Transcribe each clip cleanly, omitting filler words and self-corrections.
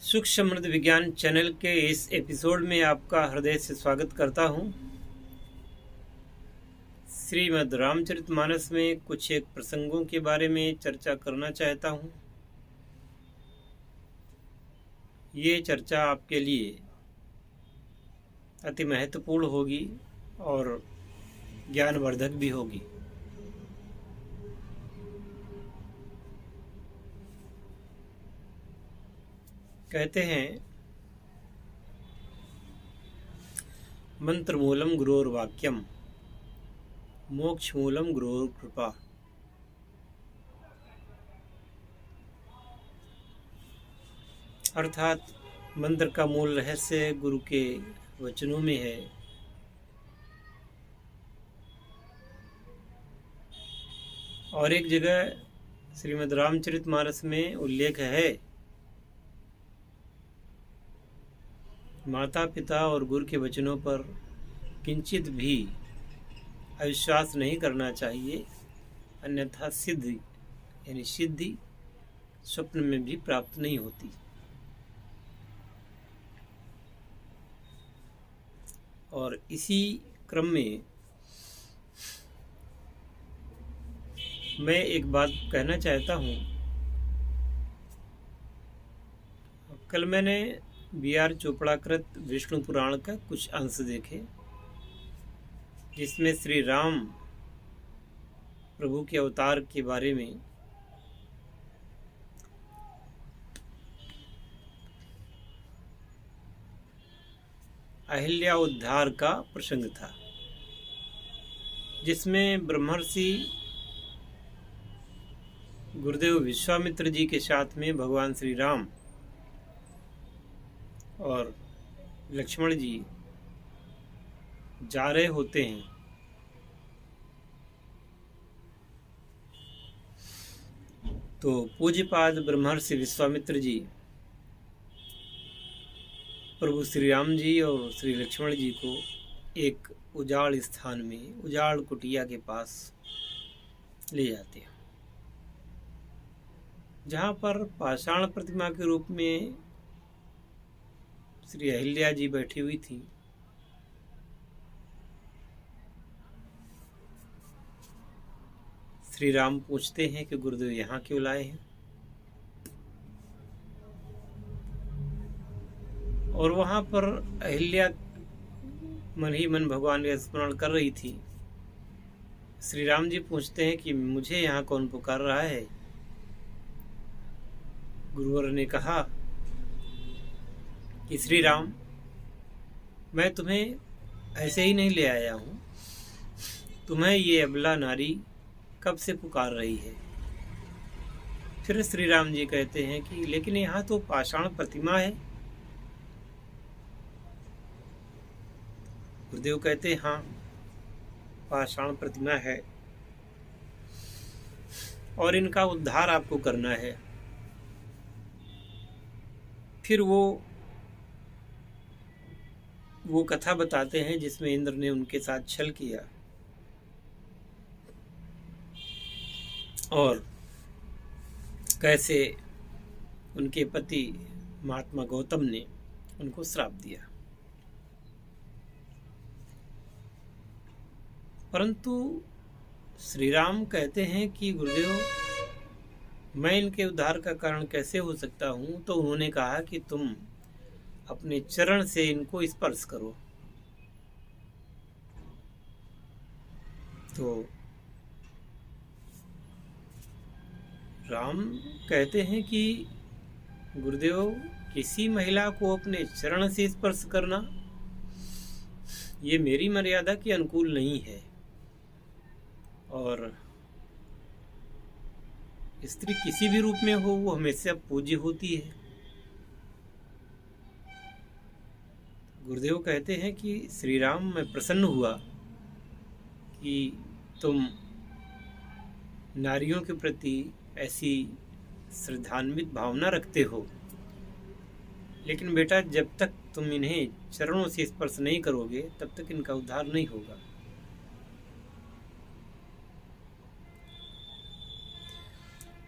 सुख समृद्ध विज्ञान चैनल के इस एपिसोड में आपका हृदय से स्वागत करता हूं। श्रीमद् रामचरितमानस में कुछ एक प्रसंगों के बारे में चर्चा करना चाहता हूं। ये चर्चा आपके लिए अति महत्वपूर्ण होगी और ज्ञानवर्धक भी होगी। कहते हैं, मंत्र मूलम गुरोर वाक्यम, मोक्ष मूलम गुरोर कृपा। अर्थात मंत्र का मूल रहस्य गुरु के वचनों में है और एक जगह श्रीमद् रामचरितमानस में उल्लेख है, माता पिता और गुरु के वचनों पर किंचित भी अविश्वास नहीं करना चाहिए, अन्यथा सिद्धि यानी सिद्धि स्वप्न में भी प्राप्त नहीं होती। और इसी क्रम में मैं एक बात कहना चाहता हूँ। कल मैंने B.R. चोपड़ा कृत विष्णु पुराण का कुछ अंश देखे, जिसमें श्री राम प्रभु के अवतार के बारे में अहिल्या उद्धार का प्रसंग था, जिसमें ब्रह्मर्षि गुरुदेव विश्वामित्र जी के साथ में भगवान श्री राम और लक्ष्मण जी जा रहे होते हैं। तो पूज्यपाद ब्रह्मर्षि विश्वामित्र जी प्रभु श्री राम जी और श्री लक्ष्मण जी को एक उजाड़ स्थान में, उजाड़ कुटिया के पास ले जाते हैं, जहाँ पर पाषाण प्रतिमा के रूप में श्री अहिल्या जी बैठी हुई थी। श्री राम पूछते हैं कि गुरुदेव यहाँ क्यों लाए हैं, और वहां पर अहिल्या मन ही मन भगवान का स्मरण कर रही थी। श्री राम जी पूछते हैं कि मुझे यहाँ कौन पुकार रहा है। गुरुवर ने कहा कि श्री राम, मैं तुम्हें ऐसे ही नहीं ले आया हूँ, तुम्हें ये अबला नारी कब से पुकार रही है। फिर श्री राम जी कहते हैं कि लेकिन यहाँ तो पाषाण प्रतिमा है। गुरुदेव कहते हैं, हाँ, पाषाण प्रतिमा है और इनका उद्धार आपको करना है। फिर वो कथा बताते हैं जिसमें इंद्र ने उनके साथ छल किया और कैसे उनके पति महात्मा गौतम ने उनको श्राप दिया। परंतु श्री राम कहते हैं कि गुरुदेव, मैं इनके उद्धार का कारण कैसे हो सकता हूँ। तो उन्होंने कहा कि तुम अपने चरण से इनको स्पर्श करो। तो राम कहते हैं कि गुरुदेव, किसी महिला को अपने चरण से स्पर्श करना ये मेरी मर्यादा के अनुकूल नहीं है, और स्त्री किसी भी रूप में हो वो हमेशा पूज्य होती है। गुरुदेव कहते हैं कि श्री राम, मैं प्रसन्न हुआ कि तुम नारियों के प्रति ऐसी श्रद्धान्वित भावना रखते हो, लेकिन बेटा, जब तक तुम इन्हें चरणों से स्पर्श नहीं करोगे तब तक इनका उद्धार नहीं होगा।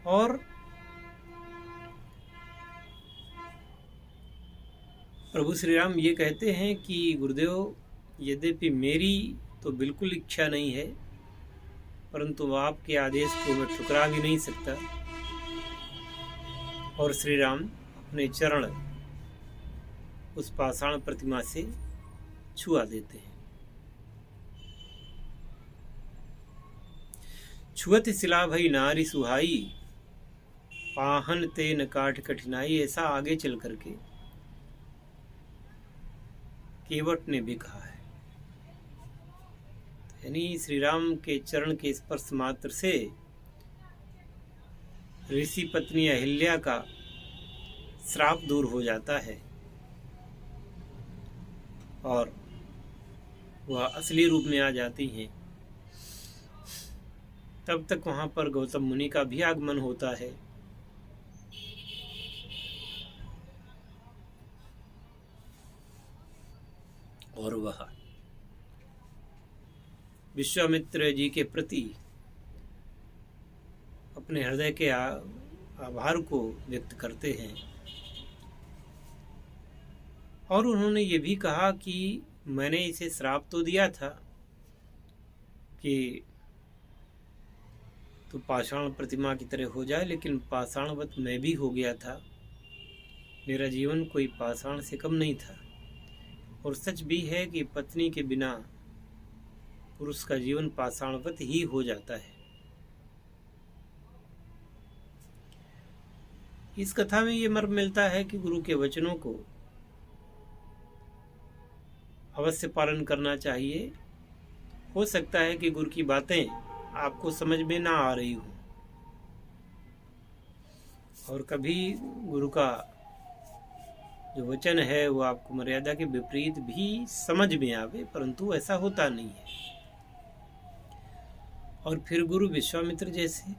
और प्रभु श्री राम ये कहते हैं कि गुरुदेव, यद्यपि मेरी तो बिल्कुल इच्छा नहीं है, परंतु आपके आदेश को मैं ठुकरा भी नहीं सकता। और श्री राम अपने चरण उस पाषाण प्रतिमा से छुआ देते हैं। छुअत शिला भई नारी सुहाई, पाहन तेन काठ कठिनाई। ऐसा आगे चल करके केवट ने भी कहा है। यानी श्री राम के चरण के स्पर्श मात्र से ऋषि पत्नी अहिल्या का श्राप दूर हो जाता है और वह असली रूप में आ जाती हैं। तब तक वहां पर गौतम मुनि का भी आगमन होता है। और वह विश्वामित्र जी के प्रति अपने हृदय के आभार को व्यक्त करते हैं। और उन्होंने ये भी कहा कि मैंने इसे श्राप तो दिया था कि तू पाषाण प्रतिमा की तरह हो जाए, लेकिन पाषाणवत मैं भी हो गया था। मेरा जीवन कोई पाषाण से कम नहीं था। और सच भी है कि पत्नी के बिना पुरुष का जीवन पाषाणवत ही हो जाता है। इस कथा में ये मर्म मिलता है कि गुरु के वचनों को अवश्य पालन करना चाहिए। हो सकता है कि गुरु की बातें आपको समझ में ना आ रही हो, और कभी गुरु का जो वचन है वो आपको मर्यादा के विपरीत भी समझ में आवे, परंतु ऐसा होता नहीं है। और फिर गुरु विश्वामित्र जैसे,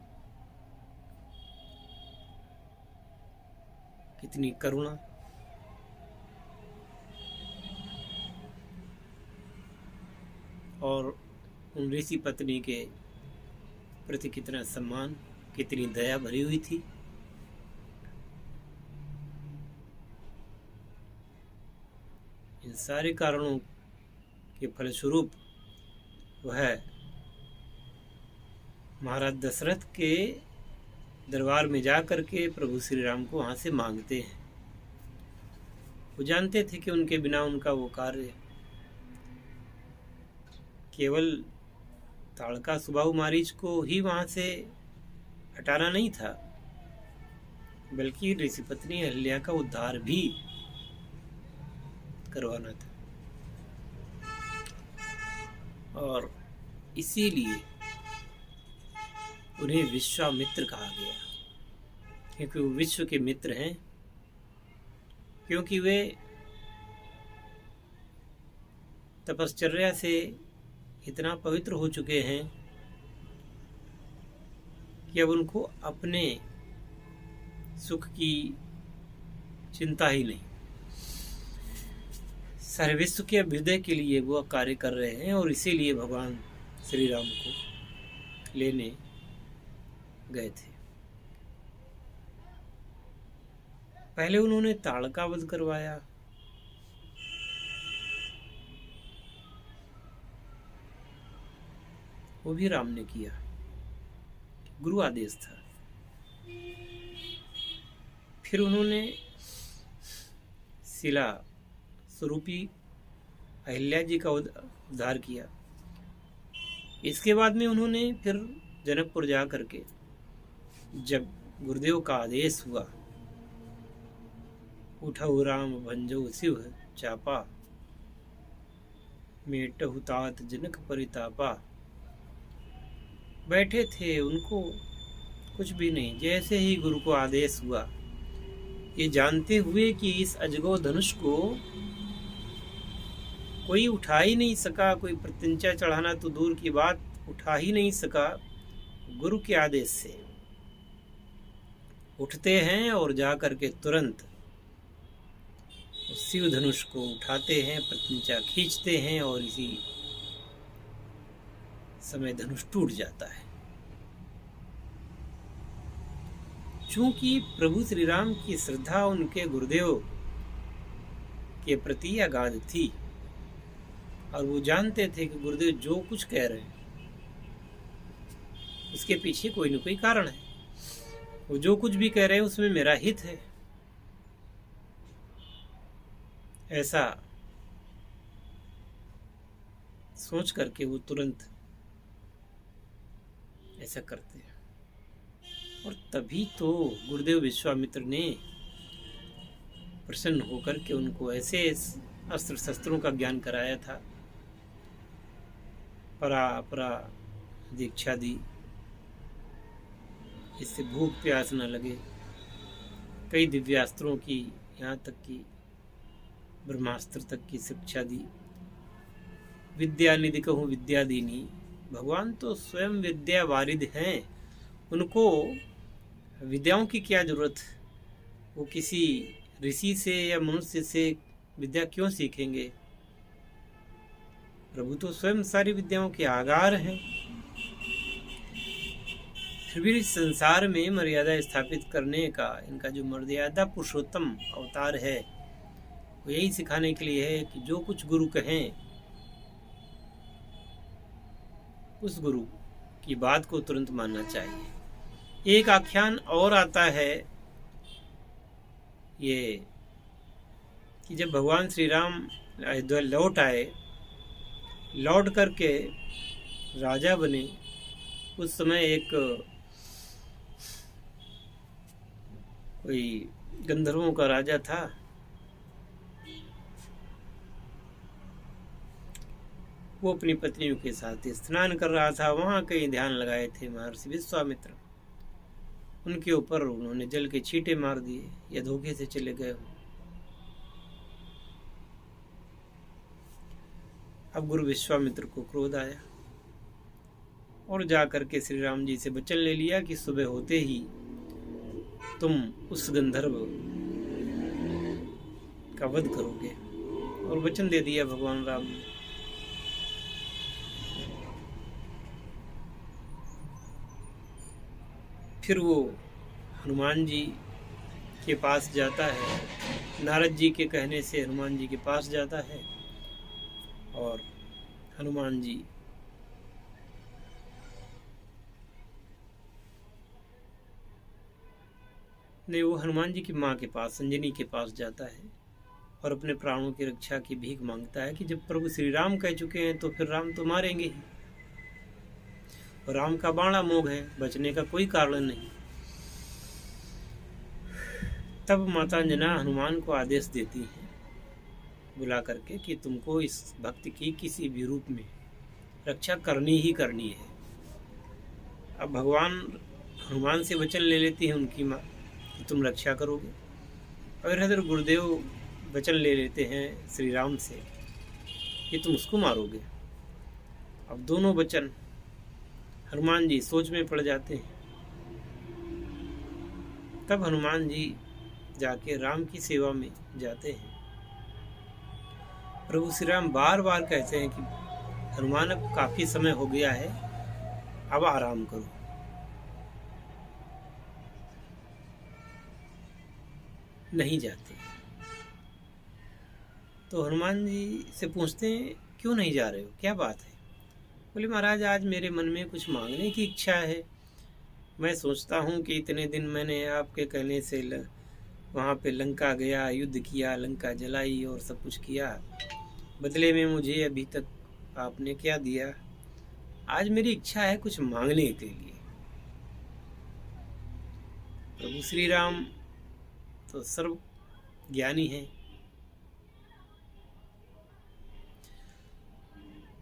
कितनी करुणा, और उन ऋषि पत्नी के प्रति कितना सम्मान, कितनी दया भरी हुई थी। इन सारे कारणों के फलस्वरूप वह महाराज दशरथ के दरबार में जा करके प्रभु श्री राम को वहां से मांगते हैं। वो जानते थे कि उनके बिना उनका वो कार्य केवल ताड़का सुबाहु मारीच को ही वहां से हटाना नहीं था, बल्कि ऋषि पत्नी अहिल्या का उद्धार भी करवाना था। और इसीलिए उन्हें विश्वामित्र कहा गया, क्योंकि वो विश्व के मित्र हैं, क्योंकि वे तपश्चर्या से इतना पवित्र हो चुके हैं कि अब उनको अपने सुख की चिंता ही नहीं, सारे विश्व के अभ्युदय के लिए वो कार्य कर रहे हैं। और इसीलिए भगवान श्री राम को लेने गए थे। पहले उन्होंने ताड़का वध करवाया, वो भी राम ने किया, गुरु आदेश था। फिर उन्होंने शिला स्वरूपी अहिल्या जी का उद्धार किया। इसके बाद में उन्होंने फिर जनकपुर जा करके, जब गुरुदेव का आदेश हुआ, उठऊ राम भंजो शिव चापा, मेटहु तात जनक परितापा, बैठे थे, उनको कुछ भी नहीं। जैसे ही गुरु को आदेश हुआ, ये जानते हुए कि इस अजगो धनुष को कोई उठा ही नहीं सका, कोई प्रत्यंचा चढ़ाना तो दूर की बात, उठा ही नहीं सका, गुरु के आदेश से उठते हैं और जाकर के तुरंत शिव धनुष को उठाते हैं, प्रत्यंचा खींचते हैं, और इसी समय धनुष टूट जाता है। चूंकि प्रभु श्री राम की श्रद्धा उनके गुरुदेव के प्रति अगाध थी और वो जानते थे कि गुरुदेव जो कुछ कह रहे हैं उसके पीछे कोई न कोई कारण है। वो जो कुछ भी कह रहे हैं उसमें मेरा हित है। ऐसा सोच करके वो तुरंत ऐसा करते हैं। और तभी तो गुरुदेव विश्वामित्र ने प्रसन्न होकर के उनको ऐसे अस्त्र शस्त्रों का ज्ञान कराया था, परा अपरा दीक्षा दी, इससे भूख प्यास न लगे। कई दिव्यास्त्रों की, यहाँ तक कि ब्रह्मास्त्र तक की शिक्षा दी। विद्या निधि कहूँ विद्या दीनी, भगवान तो स्वयं विद्या वारिद हैं। उनको विद्याओं की क्या जरूरत? वो किसी ऋषि से या मनुष्य से विद्या क्यों सीखेंगे? प्रभु तो स्वयं सारी विद्याओं के आगार हैं। फिर भी इस संसार में मर्यादा स्थापित करने का इनका जो मर्यादा पुरुषोत्तम अवतार है, वो यही सिखाने के लिए है कि जो कुछ गुरु कहें उस गुरु की बात को तुरंत मानना चाहिए। एक आख्यान और आता है ये कि जब भगवान श्री राम अयोध्या लौट आए, लौट करके राजा बने, उस समय एक कोई गंधर्वों का राजा था। वो अपनी पत्नियों के साथ स्नान कर रहा था। वहां कहीं ध्यान लगाए थे महर्षि विश्वामित्र। उनके ऊपर उन्होंने जल के छींटे मार दिए या धोखे से चले गए हो। अब गुरु विश्वामित्र को क्रोध आया और जाकर के श्री राम जी से वचन ले लिया कि सुबह होते ही तुम उस गंधर्व का वध करोगे। और वचन दे दिया भगवान राम ने। फिर वो हनुमान जी के पास जाता है। नारद जी के कहने से हनुमान जी के पास जाता है और हनुमान जी ने वो हनुमान जी की माँ के पास, संजनी के पास जाता है और अपने प्राणों की रक्षा की भीख मांगता है कि जब प्रभु श्री राम कह चुके हैं तो फिर राम तो मारेंगे ही। और राम का बाणा मोग है, बचने का कोई कारण नहीं। तब माता अंजना हनुमान को आदेश देती है बुला करके कि तुमको इस भक्त की किसी भी रूप में रक्षा करनी ही करनी है। अब भगवान हनुमान से वचन ले लेती है उनकी माँ कि तुम रक्षा करोगे। और इधर गुरुदेव वचन ले लेते हैं श्री राम से कि तुम उसको मारोगे। अब दोनों वचन हनुमान जी सोच में पड़ जाते हैं। तब हनुमान जी जाके राम की सेवा में जाते हैं। प्रभु श्री राम बार बार कहते हैं कि हनुमान अब काफी समय हो गया है, अब आराम करो। नहीं जाते। तो हनुमान जी से पूछते हैं क्यों नहीं जा रहे हो, क्या बात है? बोले महाराज आज मेरे मन में कुछ मांगने की इच्छा है। मैं सोचता हूँ कि इतने दिन मैंने आपके कहने से वहाँ पे लंका गया, युद्ध किया, लंका जलाई और सब कुछ किया, बदले में मुझे अभी तक आपने क्या दिया? आज मेरी इच्छा है कुछ मांगने के लिए। प्रभु श्री राम तो सर्व ज्ञानी हैं।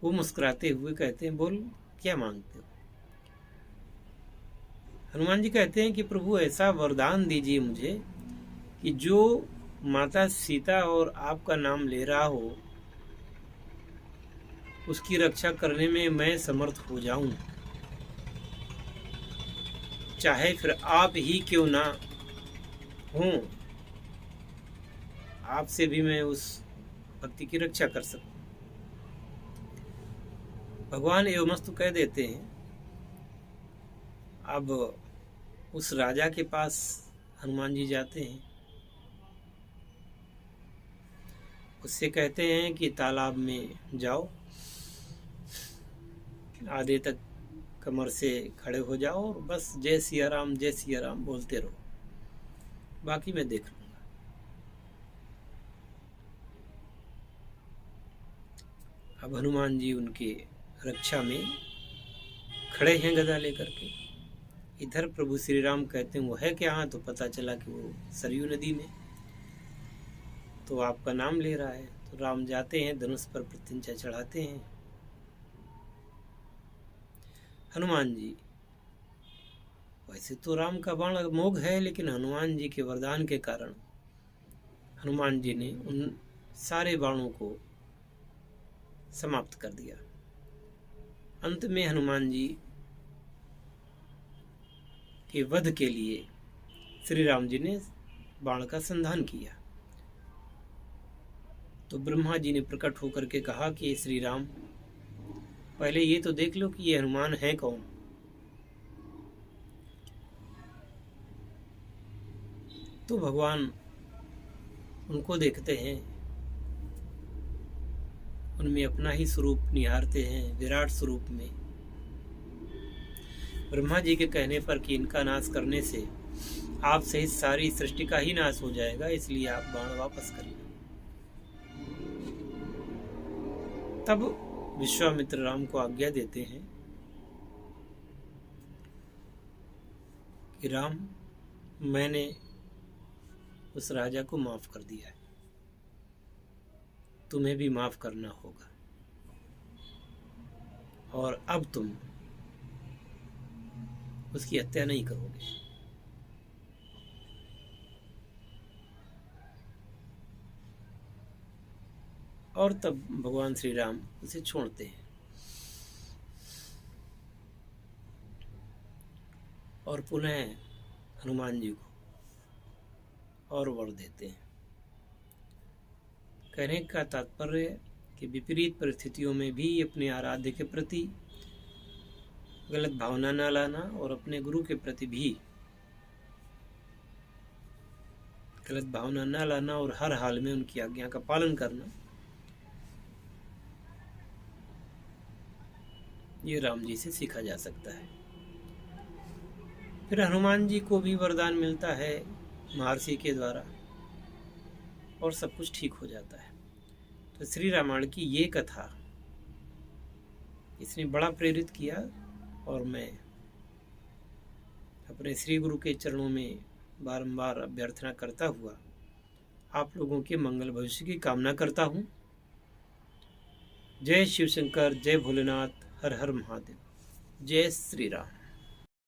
वो मुस्कुराते हुए कहते हैं बोल क्या मांगते हो? हनुमान जी कहते हैं कि प्रभु ऐसा वरदान दीजिए मुझे कि जो माता सीता और आपका नाम ले रहा हो उसकी रक्षा करने में मैं समर्थ हो जाऊं, चाहे फिर आप ही क्यों ना हो, आपसे भी मैं उस भक्ति की रक्षा कर सकूं। भगवान एवमस्तु कह देते हैं। अब उस राजा के पास हनुमान जी जाते हैं उससे कहते हैं कि तालाब में जाओ, आधे तक कमर से खड़े हो जाओ और बस जय सिया राम बोलते रहो, बाकी मैं देख लूँगा। अब हनुमान जी उनके रक्षा में खड़े हैं गदा लेकर के। इधर प्रभु श्री राम कहते हैं वो है क्या? तो पता चला कि वो सरयू नदी में, तो आपका नाम ले रहा है। तो राम जाते हैं, धनुष पर प्रत्यंचा चढ़ाते हैं। हनुमान जी, वैसे तो राम का बाण अमोघ है, लेकिन हनुमान जी के वरदान के कारण हनुमान जी ने उन सारे बाणों को समाप्त कर दिया। अंत में हनुमान जी के वध के लिए श्री राम जी ने बाण का संधान किया। तो ब्रह्मा जी ने प्रकट होकर के कहा कि श्री राम, पहले ये तो देख लो कि ये हनुमान है कौन। तो भगवान उनको देखते हैं, उनमें अपना ही स्वरूप निहारते हैं, विराट स्वरूप में। ब्रह्मा जी के कहने पर कि इनका नाश करने से आप सहित सारी सृष्टि का ही नाश हो जाएगा, इसलिए आप बाण वापस करिए। तब विश्वामित्र राम को आज्ञा देते हैं कि राम, मैंने उस राजा को माफ कर दिया है, तुम्हें भी माफ करना होगा, और अब तुम उसकी हत्या नहीं करोगे। और तब भगवान श्री राम उसे छोड़ते हैं और पुनः हनुमान जी को और वर देते हैं। कहने का तात्पर्य कि विपरीत परिस्थितियों में भी अपने आराध्य के प्रति गलत भावना न लाना और अपने गुरु के प्रति भी गलत भावना न लाना और हर हाल में उनकी आज्ञा का पालन करना, ये राम जी से सीखा जा सकता है। फिर हनुमान जी को भी वरदान मिलता है महर्षि के द्वारा और सब कुछ ठीक हो जाता है। तो श्री रामायण की ये कथा इसने बड़ा प्रेरित किया और मैं अपने श्री गुरु के चरणों में बारंबार अभ्यर्थना करता हुआ आप लोगों के मंगल भविष्य की कामना करता हूँ। जय शिव शंकर, जय भोलेनाथ, हर हर महादेव, जय श्री राम।